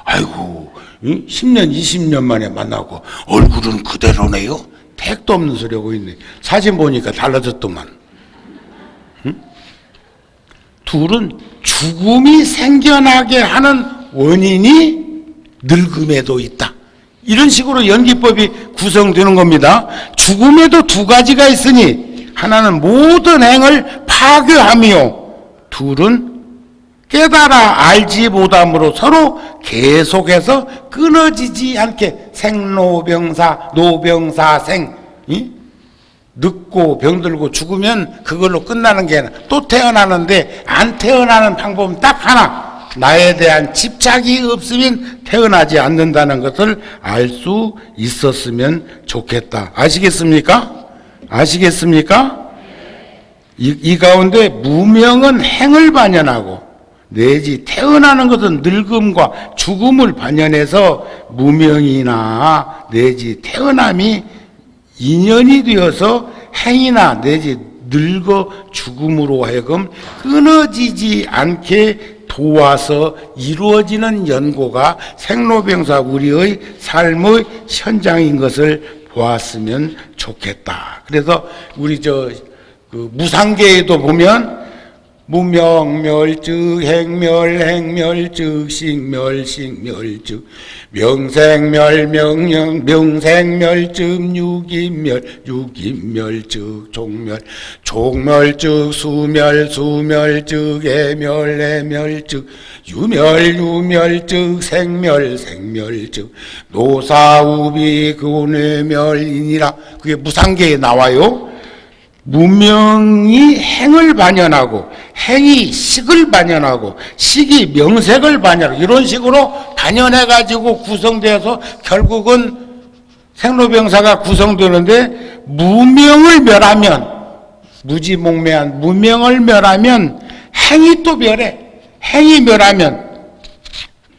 아이고 10년 20년 만에 만나고 얼굴은 그대로네요. 택도 없는 소리 하고 있네. 사진 보니까 달라졌더만. 둘은 죽음이 생겨나게 하는 원인이 늙음에도 있다. 이런 식으로 연기법이 구성되는 겁니다. 죽음에도 두 가지가 있으니 하나는 모든 행을 파괴하며, 둘은 깨달아 알지 못함으로 서로 계속해서 끊어지지 않게 생로병사, 노병사생, 늙고 병들고 죽으면 그걸로 끝나는 게 아니라 또 태어나는데, 안 태어나는 방법은 딱 하나, 나에 대한 집착이 없으면 태어나지 않는다는 것을 알 수 있었으면 좋겠다. 아시겠습니까? 아시겠습니까? 이 가운데 무명은 행을 반연하고, 내지 태어나는 것은 늙음과 죽음을 반연해서 무명이나 내지 태어남이 인연이 되어서 행이나 내지 늙어 죽음으로 하여금 끊어지지 않게 도와서 이루어지는 연고가 생로병사 우리의 삶의 현장인 것을 보았으면 좋겠다. 그래서 우리 무상계에도 보면 무명멸즉 행멸행멸즉 식멸식멸즉 명생멸명생멸즉 유기멸즉 종멸즉 수멸즉 애멸즉 유멸즉 생멸즉 노사우비 근회멸이니라. 그게 무상계에 나와요. 무명이 행을 반연하고, 행이 식을 반연하고, 식이 명색을 반연하고, 이런 식으로 반연해가지고 구성되어서 결국은 생로병사가 구성되는데, 무명을 멸하면, 무지몽매한 무명을 멸하면 행이 또 멸해. 행이 멸하면,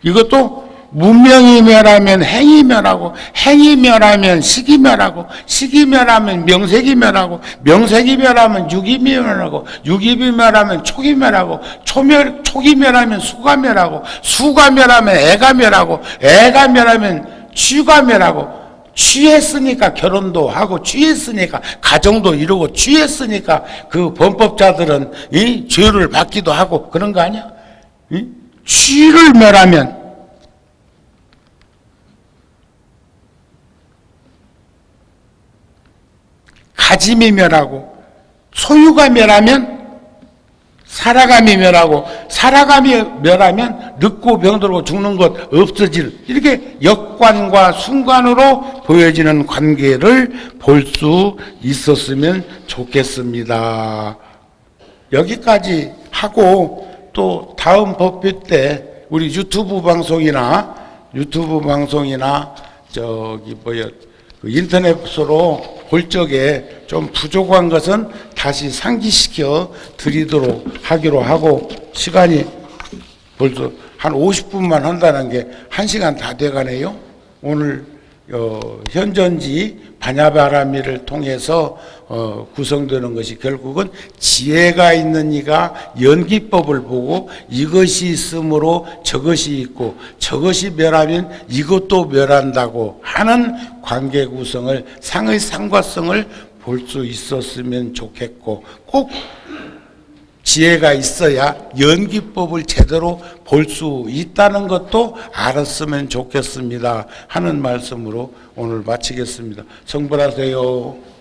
이것도 무명이 멸하면 행이 멸하고, 행이 멸하면 식이 멸하고, 식이 멸하면 명색이 멸하고, 명색이 멸하면 육이 멸하고, 육이 멸하면 촉이 멸하고, 촉이 멸하면 수가 멸하고, 수가 멸하면 애가 멸하고, 애가 멸하면 취가 멸하고, 취했으니까 결혼도 하고, 취했으니까 가정도 이루고, 취했으니까 그 범법자들은 이 죄를 받기도 하고 그런 거 아니야? 취를 멸하면 가짐이 멸하고 소유가 멸하면 살아감이 멸하고 살아감이 멸하면 늙고 병들고 죽는 것 없어질 이렇게 역관과 순관으로 보여지는 관계를 볼 수 있었으면 좋겠습니다. 여기까지 하고 또 다음 법회 때 우리 유튜브 방송이나 저기 그 인터넷으로 볼 적에 좀 부족한 것은 다시 상기시켜 드리도록 하기로 하고, 시간이 벌써 한 50분만 한다는 게 1시간 다 돼가네요. 오늘 현전지 반야바라미를 통해서 구성되는 것이 결국은 지혜가 있는 이가 연기법을 보고 이것이 있으므로 저것이 있고 저것이 멸하면 이것도 멸한다고 하는 관계 구성을 상의 상과성을 볼 수 있었으면 좋겠고, 꼭 지혜가 있어야 연기법을 제대로 볼 수 있다는 것도 알았으면 좋겠습니다 하는 말씀으로 오늘 마치겠습니다. 성불하세요.